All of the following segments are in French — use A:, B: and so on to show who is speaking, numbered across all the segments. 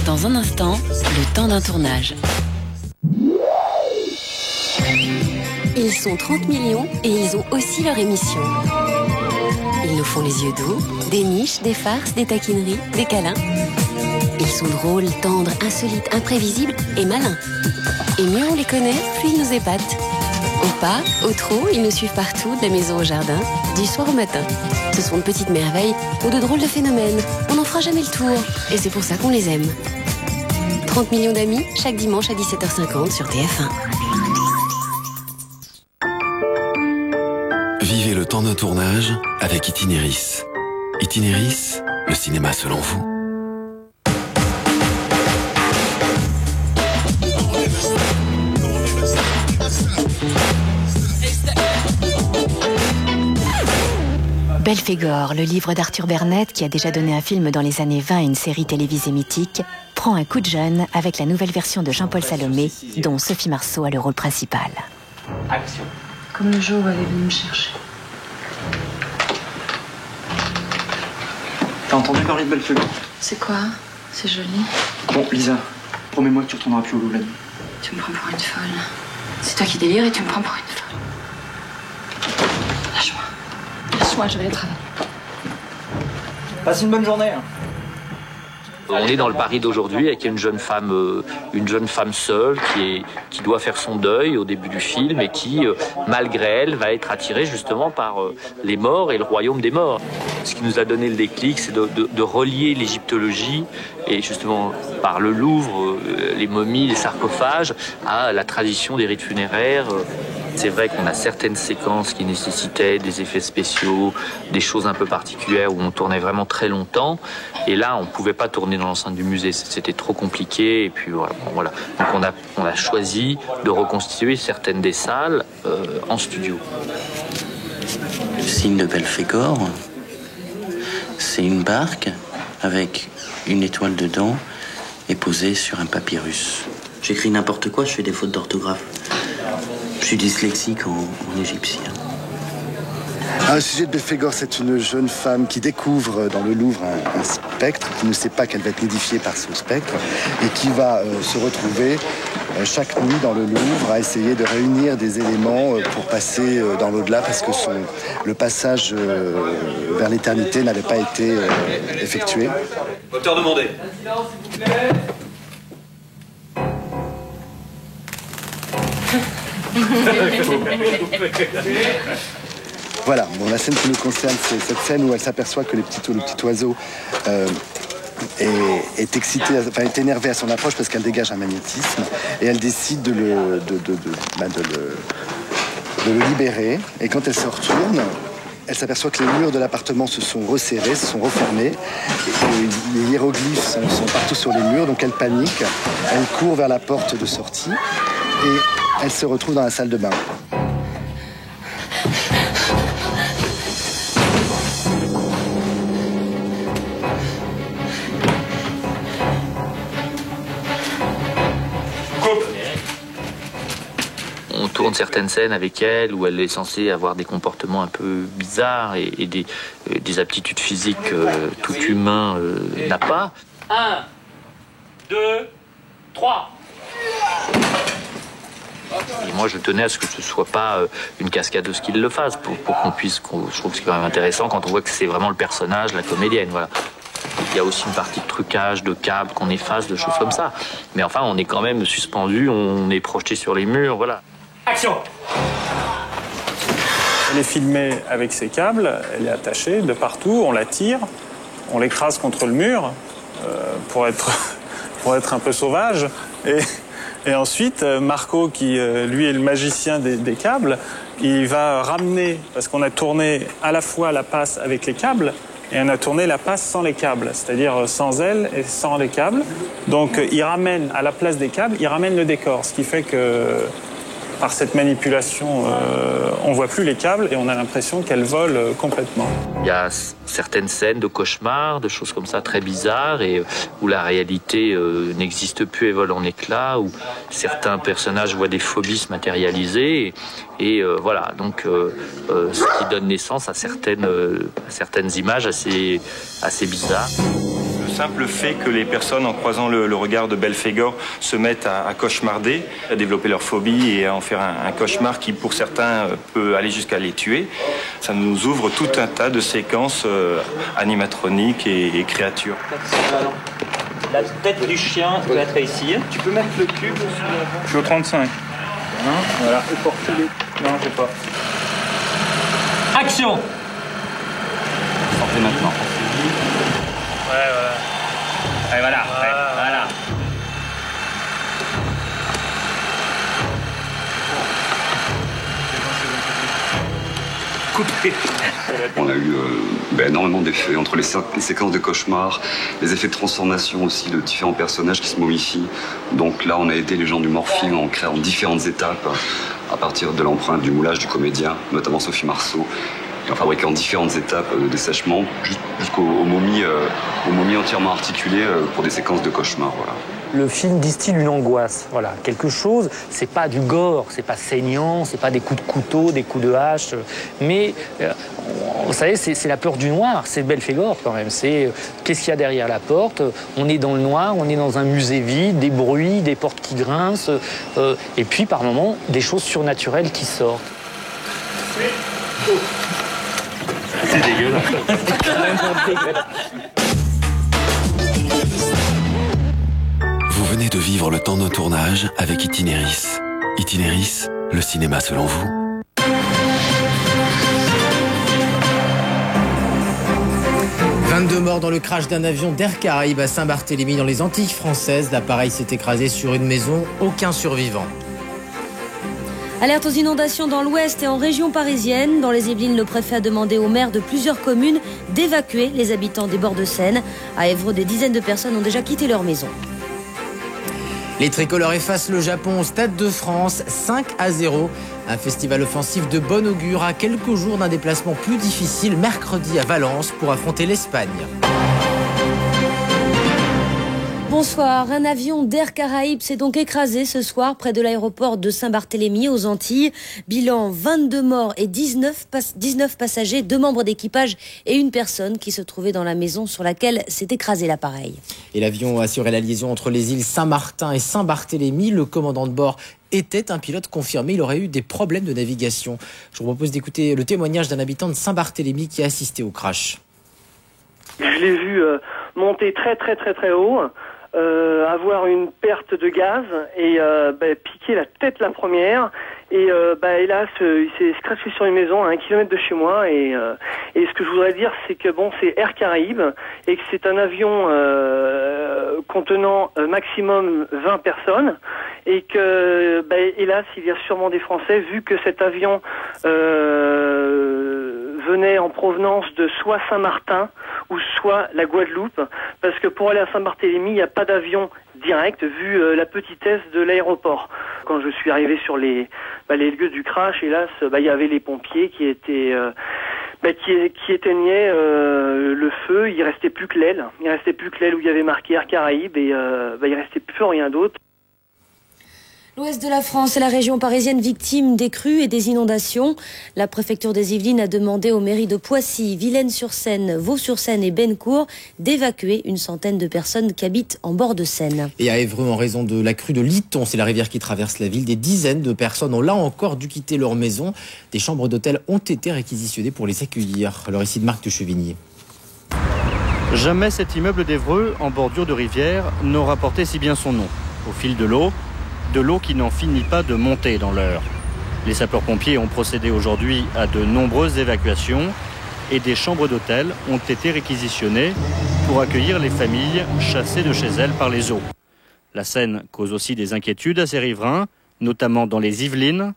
A: Dans un instant, le temps d'un tournage. Ils sont 30 millions et ils ont aussi leur émission. Ils nous font les yeux doux, des niches, des farces, des taquineries, des câlins. Ils sont drôles, tendres, insolites, imprévisibles et malins. Et mieux on les connaît, plus ils nous épatent. Au pas, au trot, ils nous suivent partout, de la maison au jardin, du soir au matin. Ce sont de petites merveilles ou de drôles de phénomènes. On n'en fera jamais le tour. Et c'est pour ça qu'on les aime. 30 millions d'amis, chaque dimanche à 17h50 sur TF1.
B: Vivez le temps d'un tournage avec Itinéris. Itinéris, le cinéma selon vous.
C: Belphégor, le livre d'Arthur Bernett, qui a déjà donné un film dans les années 20 et une série télévisée mythique, prend un coup de jeune avec la nouvelle version de Jean-Paul Salomé, dont Sophie Marceau a le rôle principal.
D: Action.
E: Comme le jour où elle est venue me chercher.
D: T'as entendu parler de Belphégor?
E: C'est quoi? C'est joli.
D: Bon, Lisa, promets-moi que tu retourneras plus au loup la nuit.
E: Tu me prends pour une folle. C'est toi qui délires et tu me prends pour une folle. Lâche-moi. Lâche-moi, je vais aller travailler.
D: Passe une bonne journée. Hein.
F: On est dans le Paris d'aujourd'hui avec une jeune femme seule qui doit faire son deuil au début du film et qui, malgré elle, va être attirée justement par les morts et le royaume des morts. Ce qui nous a donné le déclic, c'est de relier l'égyptologie et justement par le Louvre, les momies, les sarcophages, à la tradition des rites funéraires. C'est vrai qu'on a certaines séquences qui nécessitaient des effets spéciaux, des choses un peu particulières où on tournait vraiment très longtemps. Et là, on ne pouvait pas tourner dans l'enceinte du musée, c'était trop compliqué. Et puis voilà. Donc on a choisi de reconstituer certaines des salles en studio.
G: Le signe de Belphégor, c'est une barque avec une étoile dedans et posée sur un papyrus. J'écris n'importe quoi, je fais des fautes d'orthographe. Je suis dyslexique en égyptien.
H: Le sujet de Belphégor, c'est une jeune femme qui découvre dans le Louvre un spectre, qui ne sait pas qu'elle va être nidifiée par ce spectre, et qui va se retrouver chaque nuit dans le Louvre à essayer de réunir des éléments pour passer dans l'au-delà, parce que le passage vers l'éternité n'avait pas été effectué.
I: Auteur demandé.
H: Voilà, bon, la scène qui nous concerne, c'est cette scène où elle s'aperçoit que le petit oiseau est excité, enfin, est énervé à son approche parce qu'elle dégage un magnétisme et elle décide de le libérer. Et quand elle se retourne, elle s'aperçoit que les murs de l'appartement se sont resserrés, se sont refermés. Et les hiéroglyphes sont partout sur les murs, donc elle panique. Elle court vers la porte de sortie et elle se retrouve dans la salle de bain.
F: On tourne certaines scènes avec elle où elle est censée avoir des comportements un peu bizarres et des aptitudes physiques que tout humain n'a pas.
I: 1, 2, 3.
F: Et moi, je tenais à ce que ce ne soit pas une cascadeuse qui le fasse, pour qu'on puisse... Je trouve que c'est quand même intéressant quand on voit que c'est vraiment le personnage, la comédienne, voilà. Il y a aussi une partie de trucage, de câbles qu'on efface, de choses comme ça. Mais enfin, on est quand même suspendu, on est projeté sur les murs, voilà.
I: Action.
J: Elle est filmée avec ses câbles, elle est attachée de partout, on la tire, on l'écrase contre le mur pour être un peu sauvage. Et ensuite, Marco, qui lui est le magicien des câbles, il va ramener, parce qu'on a tourné à la fois la passe avec les câbles, et on a tourné la passe sans les câbles, c'est-à-dire sans elle et sans les câbles. Donc il ramène, à la place des câbles, il ramène le décor, ce qui fait que par cette manipulation, on voit plus les câbles et on a l'impression qu'elle vole complètement.
F: Il y a certaines scènes de cauchemars, de choses comme ça très bizarres et où la réalité n'existe plus et vole en éclats, où certains personnages voient des phobies se matérialiser et voilà, donc ce qui donne naissance à certaines images assez bizarres.
I: Le
K: simple fait que les personnes, en croisant le regard de Belphégor, se mettent à cauchemarder, à développer leur phobie et à en faire un cauchemar qui, pour certains, peut aller jusqu'à les tuer. Ça nous ouvre tout un tas de séquences animatroniques et créatures.
D: La tête du chien doit être ici. Tu peux mettre le cube sur la...
J: Je suis au 35. Voilà. Et pour tous les... Non, je sais pas.
I: Action.
K: Sortez maintenant.
I: Ouais, voilà. Allez, voilà. Ouais, voilà. Coupé.
L: On a eu énormément d'effets entre les séquences de cauchemars, les effets de transformation aussi de différents personnages qui se momifient. Donc là, on a aidé les gens du Morphing en créant différentes étapes à partir de l'empreinte du moulage du comédien, notamment Sophie Marceau, et en fabriquant différentes étapes de dessèchement jusqu'aux momies entièrement articulées pour des séquences de cauchemars. Voilà.
M: Le film distille une angoisse, voilà, quelque chose, c'est pas du gore, c'est pas saignant, c'est pas des coups de couteau, des coups de hache, mais vous savez, c'est la peur du noir, c'est Belphégor quand même, c'est qu'est-ce qu'il y a derrière la porte, on est dans le noir, on est dans un musée vide, des bruits, des portes qui grincent, et puis par moments, des choses surnaturelles qui sortent.
I: C'est dégueulasse.
B: Vous venez de vivre le temps d'un tournage avec Itinéris. Itinéris, le cinéma selon vous.
N: « 22 morts dans le crash d'un avion d'Air Caraïbes à Saint-Barthélemy dans les Antilles françaises. L'appareil s'est écrasé sur une maison, aucun survivant. »
O: Alerte aux inondations dans l'ouest et en région parisienne. Dans les Yvelines, le préfet a demandé aux maires de plusieurs communes d'évacuer les habitants des bords de Seine. À Évreux, des dizaines de personnes ont déjà quitté leur maison.
N: Les tricolores effacent le Japon au Stade de France, 5-0. Un festival offensif de bon augure à quelques jours d'un déplacement plus difficile mercredi à Valence pour affronter l'Espagne.
O: Bonsoir. Un avion d'Air Caraïbes s'est donc écrasé ce soir près de l'aéroport de Saint-Barthélemy aux Antilles. Bilan 22 morts et 19 passagers, 2 membres d'équipage et une personne qui se trouvait dans la maison sur laquelle s'est écrasé l'appareil.
N: Et l'avion assurait la liaison entre les îles Saint-Martin et Saint-Barthélemy. Le commandant de bord était un pilote confirmé. Il aurait eu des problèmes de navigation. Je vous propose d'écouter le témoignage d'un habitant de Saint-Barthélemy qui a assisté au crash.
P: Je l'ai vu monter très haut. Avoir une perte de gaz et piquer la tête la première et hélas il s'est scratché sur une maison à 1 kilomètre de chez moi et ce que je voudrais dire c'est que bon c'est Air Caraïbes et que c'est un avion contenant maximum 20 personnes et que hélas il y a sûrement des Français vu que cet avion venait en provenance de soit Saint-Martin ou soit la Guadeloupe, parce que pour aller à Saint-Barthélemy, il n'y a pas d'avion direct vu la petitesse de l'aéroport. Quand je suis arrivé sur les lieux du crash, hélas, il y avait les pompiers qui étaient qui éteignaient le feu. Il restait plus que l'aile. Il restait plus que l'aile où il y avait marqué Air Caraïbes et il restait plus rien d'autre.
O: L'ouest de la France et la région parisienne victimes des crues et des inondations. La préfecture des Yvelines a demandé aux mairies de Poissy, Villaines-sur-Seine, Vaux-sur-Seine et Bennecourt d'évacuer une centaine de personnes qui habitent en bord de Seine.
N: Et à Évreux, en raison de la crue de Litton, c'est la rivière qui traverse la ville, des dizaines de personnes ont là encore dû quitter leur maison. Des chambres d'hôtel ont été réquisitionnées pour les accueillir. Le récit de Marc de Chevigny.
Q: Jamais cet immeuble d'Évreux, en bordure de rivière, n'aura porté si bien son nom. Au fil de l'eau qui n'en finit pas de monter dans l'Eure. Les sapeurs-pompiers ont procédé aujourd'hui à de nombreuses évacuations et des chambres d'hôtel ont été réquisitionnées pour accueillir les familles chassées de chez elles par les eaux. La Seine cause aussi des inquiétudes à ses riverains, notamment dans les Yvelines.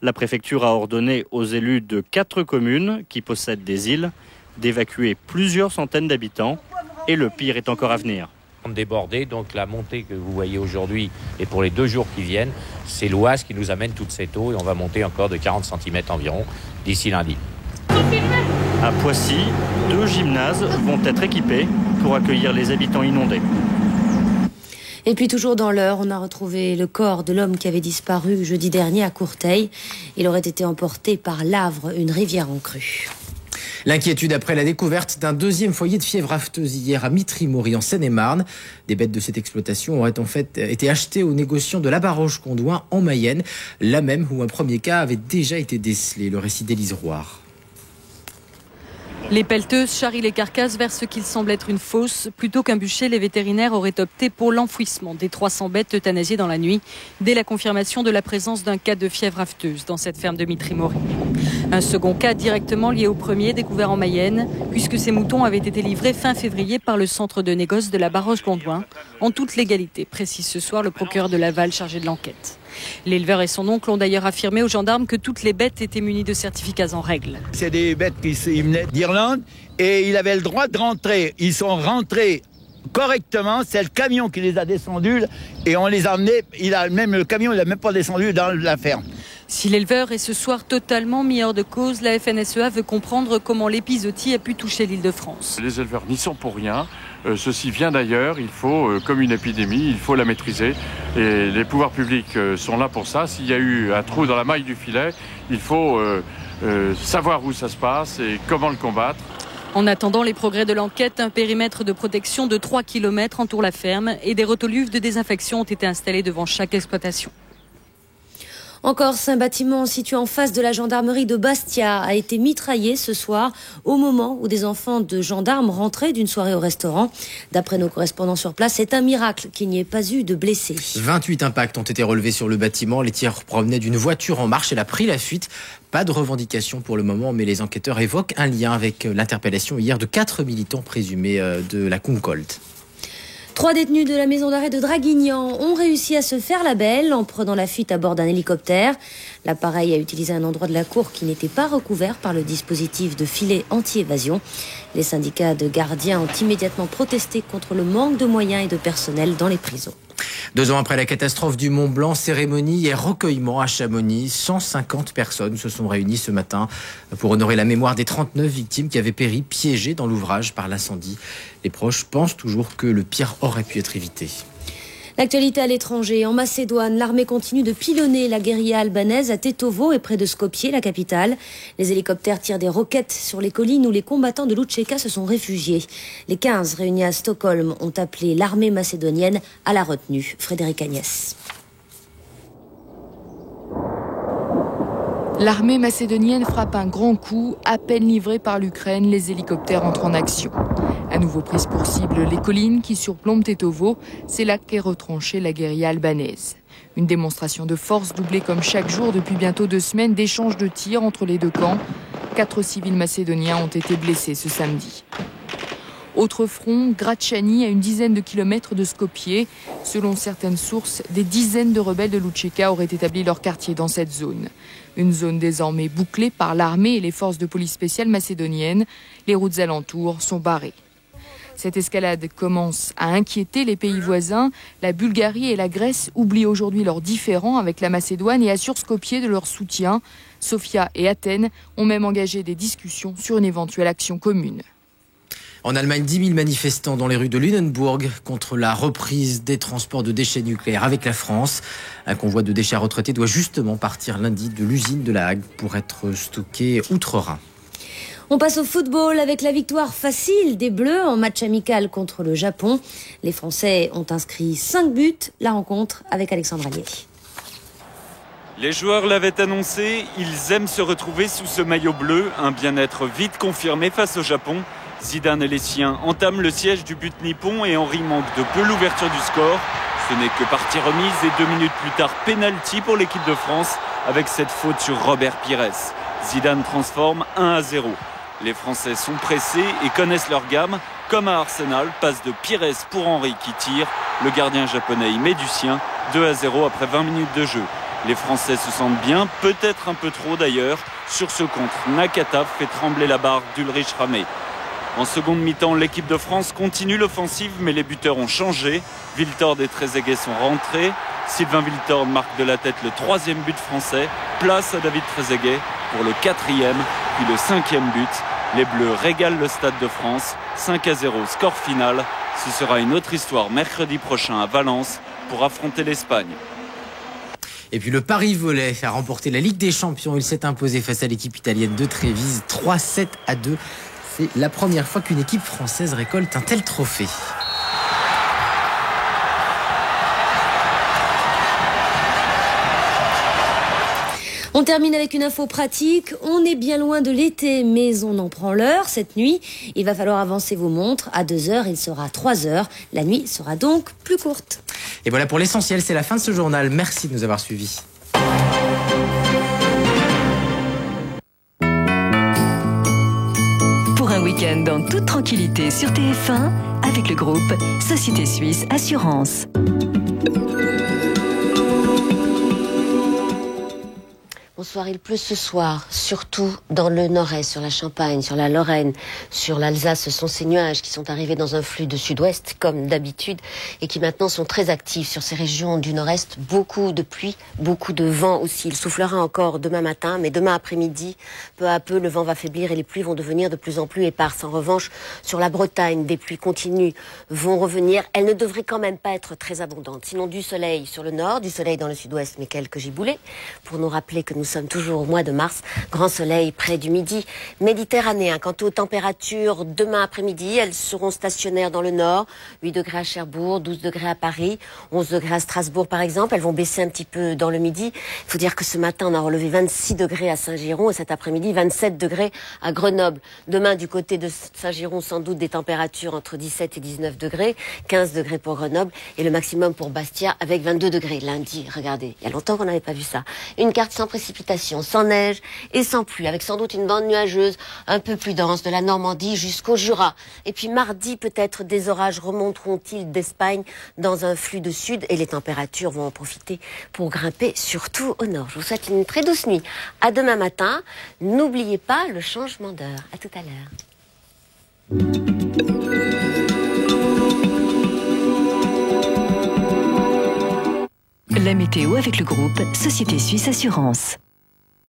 Q: La préfecture a ordonné aux élus de 4 communes qui possèdent des îles d'évacuer plusieurs centaines d'habitants et le pire est encore à venir.
F: Débordé, donc la montée que vous voyez aujourd'hui et pour les 2 jours qui viennent, c'est l'Oise qui nous amène toute cette eau et on va monter encore de 40 cm environ d'ici lundi.
Q: À Poissy, 2 gymnases vont être équipés pour accueillir les habitants inondés.
O: Et puis toujours dans l'Eure, on a retrouvé le corps de l'homme qui avait disparu jeudi dernier à Courteil. Il aurait été emporté par l'Avre, une rivière en crue.
N: L'inquiétude après la découverte d'un deuxième foyer de fièvre afteuse hier à Mitry-Mory en Seine-et-Marne. Des bêtes de cette exploitation auraient en fait été achetées aux négociants de la Baroche-Condouin en Mayenne, là même où un premier cas avait déjà été décelé. Le récit d'Élise Roire.
R: Les pelleteuses charrient les carcasses vers ce qu'il semble être une fosse. Plutôt qu'un bûcher, les vétérinaires auraient opté pour l'enfouissement des 300 bêtes euthanasiées dans la nuit, dès la confirmation de la présence d'un cas de fièvre afteuse dans cette ferme de Mitry-Mory. Un second cas directement lié au premier, découvert en Mayenne, puisque ces moutons avaient été livrés fin février par le centre de négoce de la Baroche-Condouin, en toute légalité, précise ce soir le procureur de Laval chargé de l'enquête. L'éleveur et son oncle ont d'ailleurs affirmé aux gendarmes que toutes les bêtes étaient munies de certificats en règle.
S: C'est des bêtes qui venaient d'Irlande et ils avaient le droit de rentrer. Ils sont rentrés correctement, c'est le camion qui les a descendus et on les a emmenés, le camion il n'a même pas descendu dans la ferme.
R: Si l'éleveur est ce soir totalement mis hors de cause, la FNSEA veut comprendre comment l'épizootie a pu toucher l'Île-de-France.
T: Les éleveurs n'y sont pour rien. Ceci vient d'ailleurs, il faut, comme une épidémie, il faut la maîtriser. Et les pouvoirs publics sont là pour ça. S'il y a eu un trou dans la maille du filet, il faut savoir où ça se passe et comment le combattre.
R: En attendant les progrès de l'enquête, un périmètre de protection de 3 km entoure la ferme et des rotoluves de désinfection ont été installés devant chaque exploitation.
O: En Corse, un bâtiment situé en face de la gendarmerie de Bastia a été mitraillé ce soir au moment où des enfants de gendarmes rentraient d'une soirée au restaurant. D'après nos correspondants sur place, c'est un miracle qu'il n'y ait pas eu de blessés.
N: 28 impacts ont été relevés sur le bâtiment. Les tirs provenaient d'une voiture en marche. Elle a pris la fuite. Pas de revendication pour le moment, mais les enquêteurs évoquent un lien avec l'interpellation hier de 4 militants présumés de la Concold.
O: 3 détenus de la maison d'arrêt de Draguignan ont réussi à se faire la belle en prenant la fuite à bord d'un hélicoptère. L'appareil a utilisé un endroit de la cour qui n'était pas recouvert par le dispositif de filet anti-évasion. Les syndicats de gardiens ont immédiatement protesté contre le manque de moyens et de personnel dans les prisons.
N: 2 ans après la catastrophe du Mont Blanc, cérémonie et recueillement à Chamonix. 150 personnes se sont réunies ce matin pour honorer la mémoire des 39 victimes qui avaient péri piégées dans l'ouvrage par l'incendie. Les proches pensent toujours que le pire aurait pu être évité.
O: L'actualité à l'étranger. En Macédoine, l'armée continue de pilonner la guérilla albanaise à Tetovo et près de Skopje, la capitale. Les hélicoptères tirent des roquettes sur les collines où les combattants de l'Utšeka se sont réfugiés. Les 15 réunis à Stockholm ont appelé l'armée macédonienne à la retenue. Frédéric Agnès.
U: L'armée macédonienne frappe un grand coup. À peine livrés par l'Ukraine, les hélicoptères entrent en action. À nouveau prise pour cible les collines qui surplombent Tetovo, c'est là qu'est retranchée la guérilla albanaise. Une démonstration de force doublée comme chaque jour depuis bientôt 2 semaines d'échanges de tirs entre les deux camps. 4 civils macédoniens ont été blessés ce samedi. Autre front, Gračani, à une dizaine de kilomètres de Skopje. Selon certaines sources, des dizaines de rebelles de l'Utšeka auraient établi leur quartier dans cette zone. Une zone désormais bouclée par l'armée et les forces de police spéciales macédoniennes. Les routes alentours sont barrées. Cette escalade commence à inquiéter les pays voisins. La Bulgarie et la Grèce oublient aujourd'hui leurs différends avec la Macédoine et assurent Skopje de leur soutien. Sofia et Athènes ont même engagé des discussions sur une éventuelle action commune.
N: En Allemagne, 10 000 manifestants dans les rues de Lunenburg contre la reprise des transports de déchets nucléaires avec la France. Un convoi de déchets à retraités doit justement partir lundi de l'usine de La Hague pour être stocké outre-Rhin.
O: On passe au football avec la victoire facile des Bleus en match amical contre le Japon. Les Français ont inscrit 5 buts. La rencontre avec Alexandre Allier.
V: Les joueurs l'avaient annoncé, ils aiment se retrouver sous ce maillot bleu. Un bien-être vite confirmé face au Japon. Zidane et les siens entament le siège du but nippon et Henry manque de peu l'ouverture du score. Ce n'est que partie remise et 2 minutes plus tard, pénalty pour l'équipe de France avec cette faute sur Robert Pires. Zidane transforme 1-0. Les Français sont pressés et connaissent leur gamme. Comme à Arsenal, passe de Pires pour Henry qui tire. Le gardien japonais y met du sien. 2-0 après 20 minutes de jeu. Les Français se sentent bien, peut-être un peu trop d'ailleurs. Sur ce contre, Nakata fait trembler la barre d'Ulrich Ramé. En seconde mi-temps, l'équipe de France continue l'offensive, mais les buteurs ont changé. Wiltord et Trezeguet sont rentrés. Sylvain Wiltord marque de la tête le 3e but français. Place à David Trezeguet pour le 4e, puis le 5e but. Les Bleus régalent le Stade de France. 5-0, score final. Ce sera une autre histoire mercredi prochain à Valence pour affronter l'Espagne.
N: Et puis le Paris Volley a remporté la Ligue des Champions. Il s'est imposé face à l'équipe italienne de Trévise 3-7-2. C'est la première fois qu'une équipe française récolte un tel trophée.
O: On termine avec une info pratique. On est bien loin de l'été, mais on en prend l'heure. Cette nuit, il va falloir avancer vos montres. À 2h, il sera 3h. La nuit sera donc plus courte.
N: Et voilà pour l'essentiel, c'est la fin de ce journal. Merci de nous avoir suivis.
A: Pour un week-end en toute tranquillité sur TF1, avec le groupe Société Suisse Assurance.
O: Bonsoir, il pleut ce soir, surtout dans le nord-est, sur la Champagne, sur la Lorraine, sur l'Alsace. Ce sont ces nuages qui sont arrivés dans un flux de sud-ouest, comme d'habitude, et qui maintenant sont très actifs sur ces régions du nord-est. Beaucoup de pluie, beaucoup de vent aussi. Il soufflera encore demain matin, mais demain après-midi, peu à peu, le vent va faiblir et les pluies vont devenir de plus en plus éparses. En revanche, sur la Bretagne, des pluies continues vont revenir. Elles ne devraient quand même pas être très abondantes. Sinon, du soleil sur le nord, du soleil dans le sud-ouest, mais quelques giboulées, pour nous rappeler que nous sommes toujours au mois de mars, grand soleil près du midi méditerranéen. Quant aux températures, demain après-midi, elles seront stationnaires dans le nord, 8 degrés à Cherbourg, 12 degrés à Paris, 11 degrés à Strasbourg par exemple. Elles vont baisser un petit peu dans le midi. Il faut dire que ce matin, on a relevé 26 degrés à Saint-Giron et cet après-midi, 27 degrés à Grenoble. Demain, du côté de Saint-Giron, sans doute des températures entre 17 et 19 degrés, 15 degrés pour Grenoble et le maximum pour Bastia avec 22 degrés. Lundi, regardez, il y a longtemps qu'on n'avait pas vu ça. Une carte sans précipitation, sans neige et sans pluie, avec sans doute une bande nuageuse un peu plus dense de la Normandie jusqu'au Jura. Et puis mardi, peut-être des orages remonteront-ils d'Espagne dans un flux de sud et les températures vont en profiter pour grimper, surtout au nord. Je vous souhaite une très douce nuit. À demain matin. N'oubliez pas le changement d'heure. À tout à l'heure.
A: La météo avec le groupe Société Suisse Assurance.